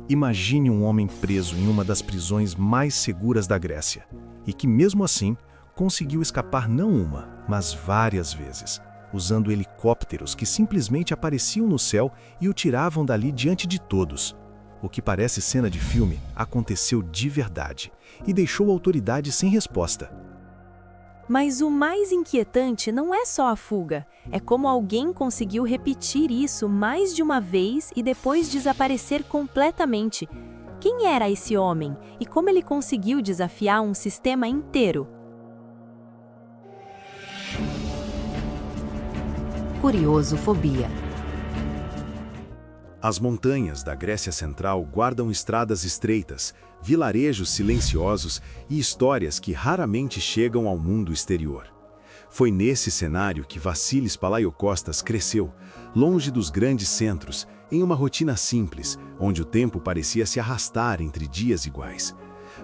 Imagine um homem preso em uma das prisões mais seguras da Grécia, e que mesmo assim conseguiu escapar não uma, mas várias vezes, usando helicópteros que simplesmente apareciam no céu e o tiravam dali diante de todos. O que parece cena de filme aconteceu de verdade e deixou a autoridade sem resposta. Mas o mais inquietante não é só a fuga, é como alguém conseguiu repetir isso mais de uma vez e depois desaparecer completamente. Quem era esse homem e como ele conseguiu desafiar um sistema inteiro? Curiosofobia. As montanhas da Grécia Central guardam estradas estreitas, vilarejos silenciosos e histórias que raramente chegam ao mundo exterior. Foi nesse cenário que Vassilis Palaiokostas cresceu, longe dos grandes centros, em uma rotina simples, onde o tempo parecia se arrastar entre dias iguais.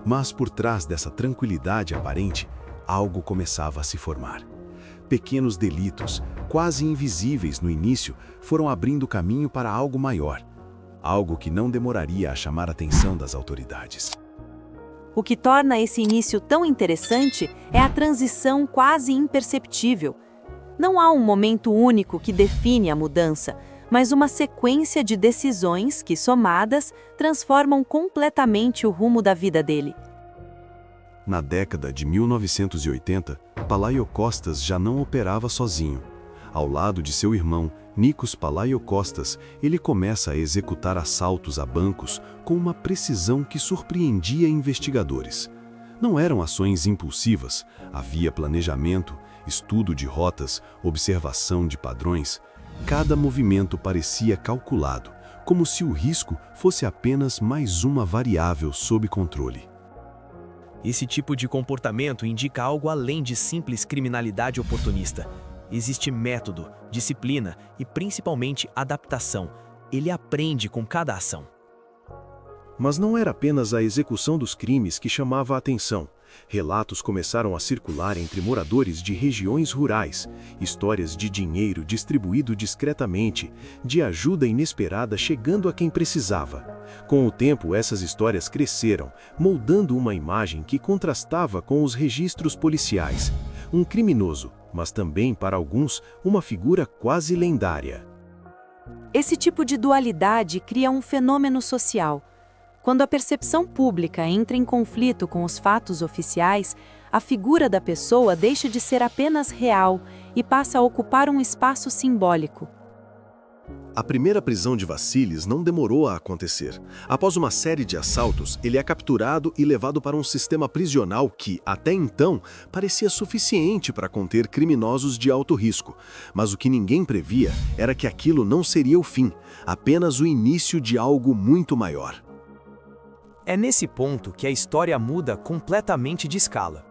Mas por trás dessa tranquilidade aparente, algo começava a se formar. Pequenos delitos, quase invisíveis no início, foram abrindo caminho para algo maior. Algo que não demoraria a chamar a atenção das autoridades. O que torna esse início tão interessante é a transição quase imperceptível. Não há um momento único que define a mudança, mas uma sequência de decisões que, somadas, transformam completamente o rumo da vida dele. Na década de 1980, Palaiokostas já não operava sozinho. Ao lado de seu irmão, Nikos Palaiokostas, ele começa a executar assaltos a bancos com uma precisão que surpreendia investigadores. Não eram ações impulsivas, havia planejamento, estudo de rotas, observação de padrões. Cada movimento parecia calculado, como se o risco fosse apenas mais uma variável sob controle. Esse tipo de comportamento indica algo além de simples criminalidade oportunista. Existe método, disciplina e principalmente adaptação. Ele aprende com cada ação. Mas não era apenas a execução dos crimes que chamava a atenção. Relatos começaram a circular entre moradores de regiões rurais, histórias de dinheiro distribuído discretamente, de ajuda inesperada chegando a quem precisava. Com o tempo, essas histórias cresceram, moldando uma imagem que contrastava com os registros policiais. Um criminoso, mas também, para alguns, uma figura quase lendária. Esse tipo de dualidade cria um fenômeno social. Quando a percepção pública entra em conflito com os fatos oficiais, a figura da pessoa deixa de ser apenas real e passa a ocupar um espaço simbólico. A primeira prisão de Vassilis não demorou a acontecer. Após uma série de assaltos, ele é capturado e levado para um sistema prisional que, até então, parecia suficiente para conter criminosos de alto risco. Mas o que ninguém previa era que aquilo não seria o fim, apenas o início de algo muito maior. É nesse ponto que a história muda completamente de escala.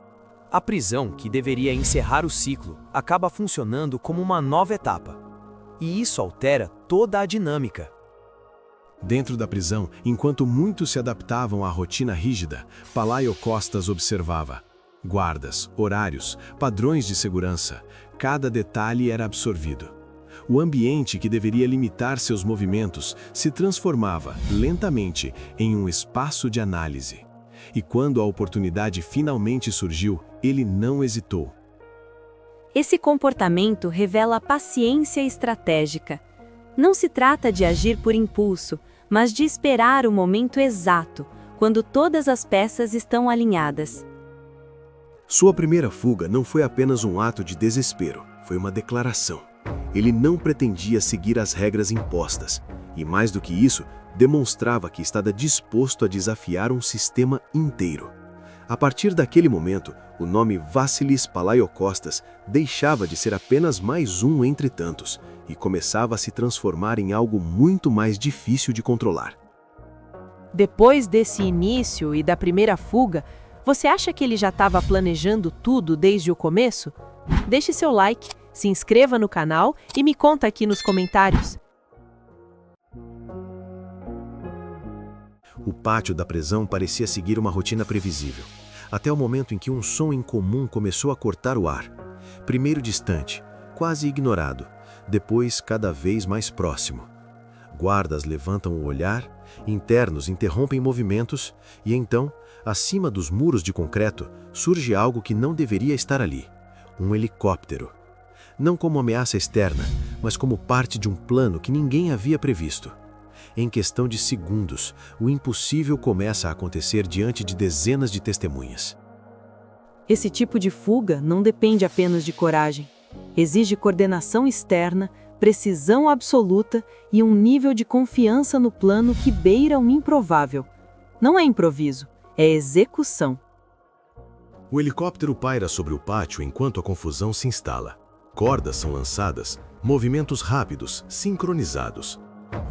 A prisão, que deveria encerrar o ciclo, acaba funcionando como uma nova etapa. E isso altera toda a dinâmica. Dentro da prisão, enquanto muitos se adaptavam à rotina rígida, Palaiokostas observava. Guardas, horários, padrões de segurança, cada detalhe era absorvido. O ambiente que deveria limitar seus movimentos se transformava, lentamente, em um espaço de análise. E quando a oportunidade finalmente surgiu, ele não hesitou. Esse comportamento revela paciência estratégica. Não se trata de agir por impulso, mas de esperar o momento exato, quando todas as peças estão alinhadas. Sua primeira fuga não foi apenas um ato de desespero, foi uma declaração. Ele não pretendia seguir as regras impostas, e mais do que isso, demonstrava que estava disposto a desafiar um sistema inteiro. A partir daquele momento, o nome Vassilis Palaiokostas deixava de ser apenas mais um entre tantos, e começava a se transformar em algo muito mais difícil de controlar. Depois desse início e da primeira fuga, você acha que ele já estava planejando tudo desde o começo? Deixe seu like, se inscreva no canal e me conta aqui nos comentários. O pátio da prisão parecia seguir uma rotina previsível, até o momento em que um som incomum começou a cortar o ar. Primeiro distante, quase ignorado, depois cada vez mais próximo. Guardas levantam o olhar, internos interrompem movimentos e então, acima dos muros de concreto, surge algo que não deveria estar ali: um helicóptero. Não como ameaça externa, mas como parte de um plano que ninguém havia previsto. Em questão de segundos, o impossível começa a acontecer diante de dezenas de testemunhas. Esse tipo de fuga não depende apenas de coragem. Exige coordenação externa, precisão absoluta e um nível de confiança no plano que beira o improvável. Não é improviso, é execução. O helicóptero paira sobre o pátio enquanto a confusão se instala. Cordas são lançadas, movimentos rápidos, sincronizados.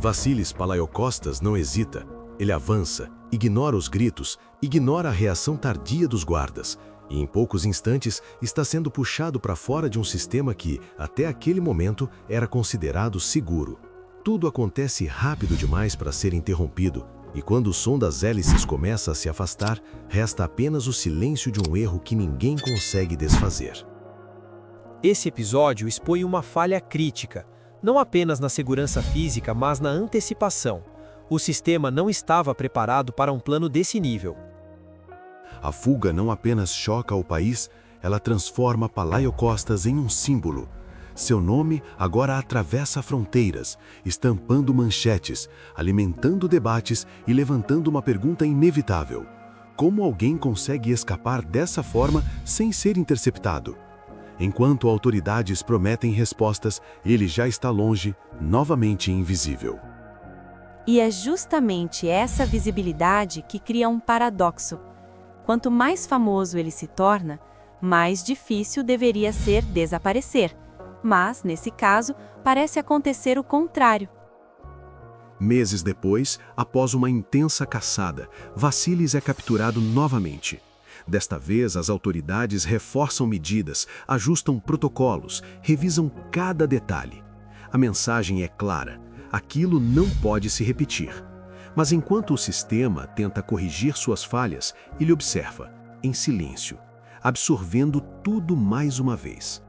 Vassilis Palaiocostas não hesita. Ele avança, ignora os gritos, ignora a reação tardia dos guardas e em poucos instantes está sendo puxado para fora de um sistema que, até aquele momento, era considerado seguro. Tudo acontece rápido demais para ser interrompido e quando o som das hélices começa a se afastar, resta apenas o silêncio de um erro que ninguém consegue desfazer. Esse episódio expõe uma falha crítica, não apenas na segurança física, mas na antecipação. O sistema não estava preparado para um plano desse nível. A fuga não apenas choca o país, ela transforma Palaiocostas em um símbolo. Seu nome agora atravessa fronteiras, estampando manchetes, alimentando debates e levantando uma pergunta inevitável: como alguém consegue escapar dessa forma sem ser interceptado? Enquanto autoridades prometem respostas, ele já está longe, novamente invisível. E é justamente essa visibilidade que cria um paradoxo. Quanto mais famoso ele se torna, mais difícil deveria ser desaparecer. Mas, nesse caso, parece acontecer o contrário. Meses depois, após uma intensa caçada, Vassilis é capturado novamente. Desta vez, as autoridades reforçam medidas, ajustam protocolos, revisam cada detalhe. A mensagem é clara: aquilo não pode se repetir. Mas enquanto o sistema tenta corrigir suas falhas, ele observa, em silêncio, absorvendo tudo mais uma vez.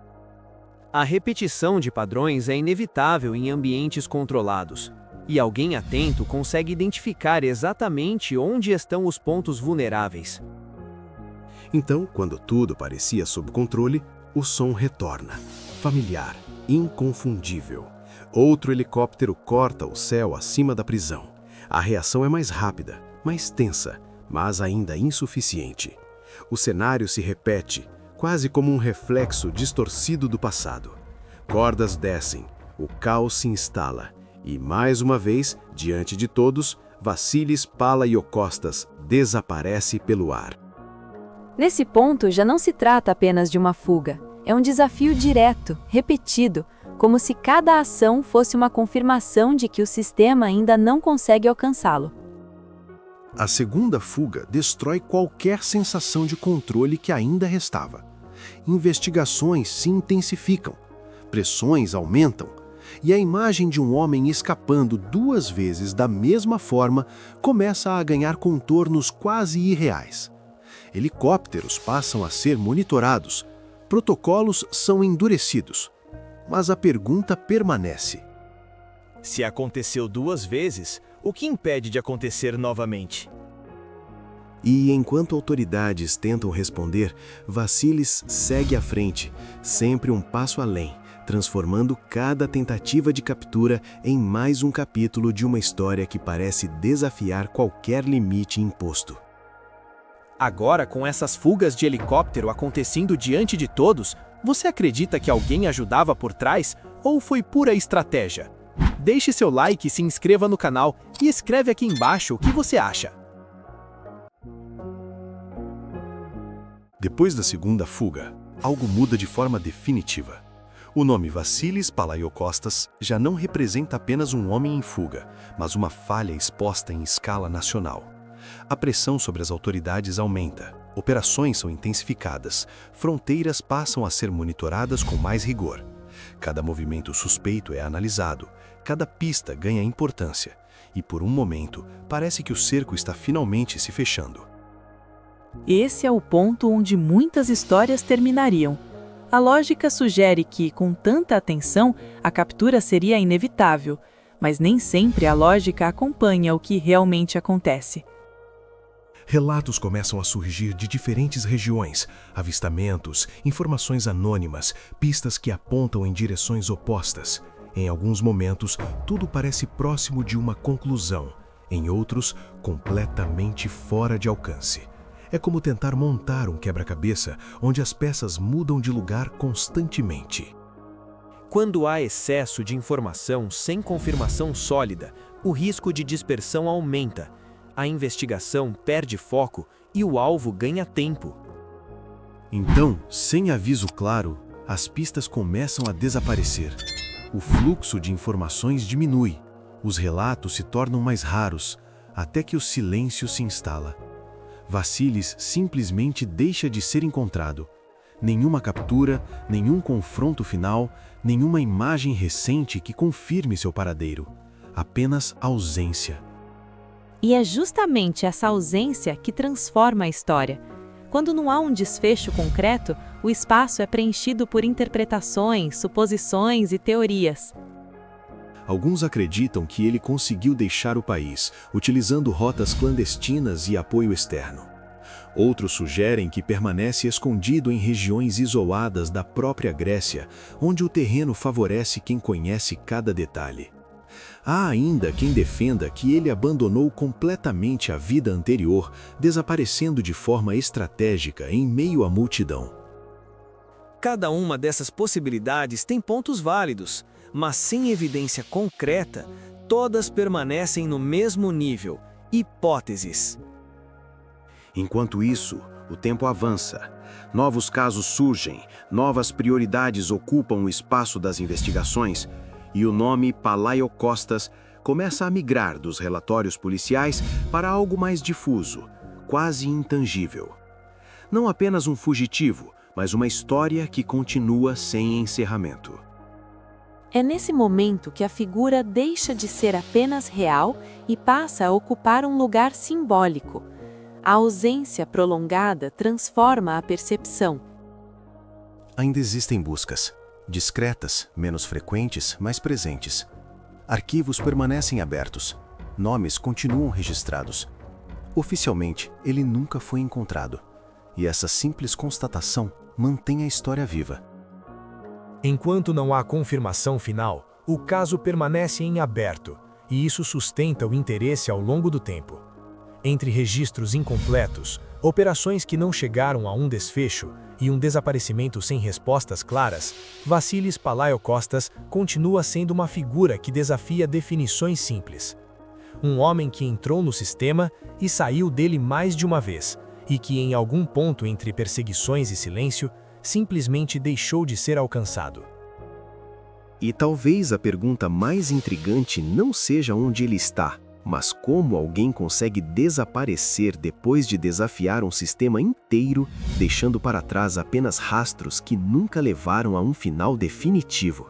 A repetição de padrões é inevitável em ambientes controlados, e alguém atento consegue identificar exatamente onde estão os pontos vulneráveis. Então, quando tudo parecia sob controle, o som retorna, familiar, inconfundível. Outro helicóptero corta o céu acima da prisão. A reação é mais rápida, mais tensa, mas ainda insuficiente. O cenário se repete, quase como um reflexo distorcido do passado. Cordas descem, o caos se instala, e mais uma vez, diante de todos, Vassilis Palaiocostas desaparece pelo ar. Nesse ponto, já não se trata apenas de uma fuga. É um desafio direto, repetido, como se cada ação fosse uma confirmação de que o sistema ainda não consegue alcançá-lo. A segunda fuga destrói qualquer sensação de controle que ainda restava. Investigações se intensificam, pressões aumentam, e a imagem de um homem escapando duas vezes da mesma forma começa a ganhar contornos quase irreais. Helicópteros passam a ser monitorados, protocolos são endurecidos. Mas a pergunta permanece. Se aconteceu duas vezes, o que impede de acontecer novamente? E enquanto autoridades tentam responder, Vassilis segue à frente, sempre um passo além, transformando cada tentativa de captura em mais um capítulo de uma história que parece desafiar qualquer limite imposto. Agora, com essas fugas de helicóptero acontecendo diante de todos, você acredita que alguém ajudava por trás ou foi pura estratégia? Deixe seu like, se inscreva no canal e escreve aqui embaixo o que você acha. Depois da segunda fuga, algo muda de forma definitiva. O nome Vassilis Palaiocostas já não representa apenas um homem em fuga, mas uma falha exposta em escala nacional. A pressão sobre as autoridades aumenta, operações são intensificadas, fronteiras passam a ser monitoradas com mais rigor. Cada movimento suspeito é analisado, cada pista ganha importância, e por um momento parece que o cerco está finalmente se fechando. Esse é o ponto onde muitas histórias terminariam. A lógica sugere que, com tanta atenção, a captura seria inevitável, mas nem sempre a lógica acompanha o que realmente acontece. Relatos começam a surgir de diferentes regiões, avistamentos, informações anônimas, pistas que apontam em direções opostas. Em alguns momentos, tudo parece próximo de uma conclusão, em outros, completamente fora de alcance. É como tentar montar um quebra-cabeça onde as peças mudam de lugar constantemente. Quando há excesso de informação sem confirmação sólida, o risco de dispersão aumenta. A investigação perde foco e o alvo ganha tempo. Então, sem aviso claro, as pistas começam a desaparecer. O fluxo de informações diminui, os relatos se tornam mais raros, até que o silêncio se instala. Vassilis simplesmente deixa de ser encontrado. Nenhuma captura, nenhum confronto final, nenhuma imagem recente que confirme seu paradeiro. Apenas ausência. E é justamente essa ausência que transforma a história. Quando não há um desfecho concreto, o espaço é preenchido por interpretações, suposições e teorias. Alguns acreditam que ele conseguiu deixar o país, utilizando rotas clandestinas e apoio externo. Outros sugerem que permanece escondido em regiões isoladas da própria Grécia, onde o terreno favorece quem conhece cada detalhe. Há ainda quem defenda que ele abandonou completamente a vida anterior, desaparecendo de forma estratégica em meio à multidão. Cada uma dessas possibilidades tem pontos válidos, mas sem evidência concreta, todas permanecem no mesmo nível: hipóteses. Enquanto isso, o tempo avança. Novos casos surgem, novas prioridades ocupam o espaço das investigações, e o nome Palaiokostas começa a migrar dos relatórios policiais para algo mais difuso, quase intangível. Não apenas um fugitivo, mas uma história que continua sem encerramento. É nesse momento que a figura deixa de ser apenas real e passa a ocupar um lugar simbólico. A ausência prolongada transforma a percepção. Ainda existem buscas. Discretas, menos frequentes, mas presentes. Arquivos permanecem abertos. Nomes continuam registrados. Oficialmente, ele nunca foi encontrado. E essa simples constatação mantém a história viva. Enquanto não há confirmação final, o caso permanece em aberto, e isso sustenta o interesse ao longo do tempo. Entre registros incompletos, operações que não chegaram a um desfecho e um desaparecimento sem respostas claras, Vassilis Palaiokostas continua sendo uma figura que desafia definições simples. Um homem que entrou no sistema e saiu dele mais de uma vez, e que em algum ponto entre perseguições e silêncio, simplesmente deixou de ser alcançado. E talvez a pergunta mais intrigante não seja onde ele está, mas como alguém consegue desaparecer depois de desafiar um sistema inteiro, deixando para trás apenas rastros que nunca levaram a um final definitivo.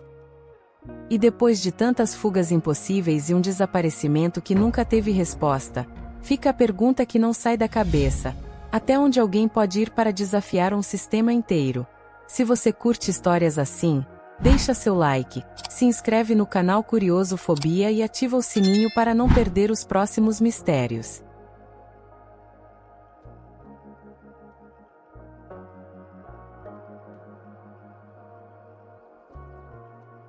E depois de tantas fugas impossíveis e um desaparecimento que nunca teve resposta, fica a pergunta que não sai da cabeça: até onde alguém pode ir para desafiar um sistema inteiro? Se você curte histórias assim, deixa seu like, se inscreve no canal Curiosofobia e ativa o sininho para não perder os próximos mistérios.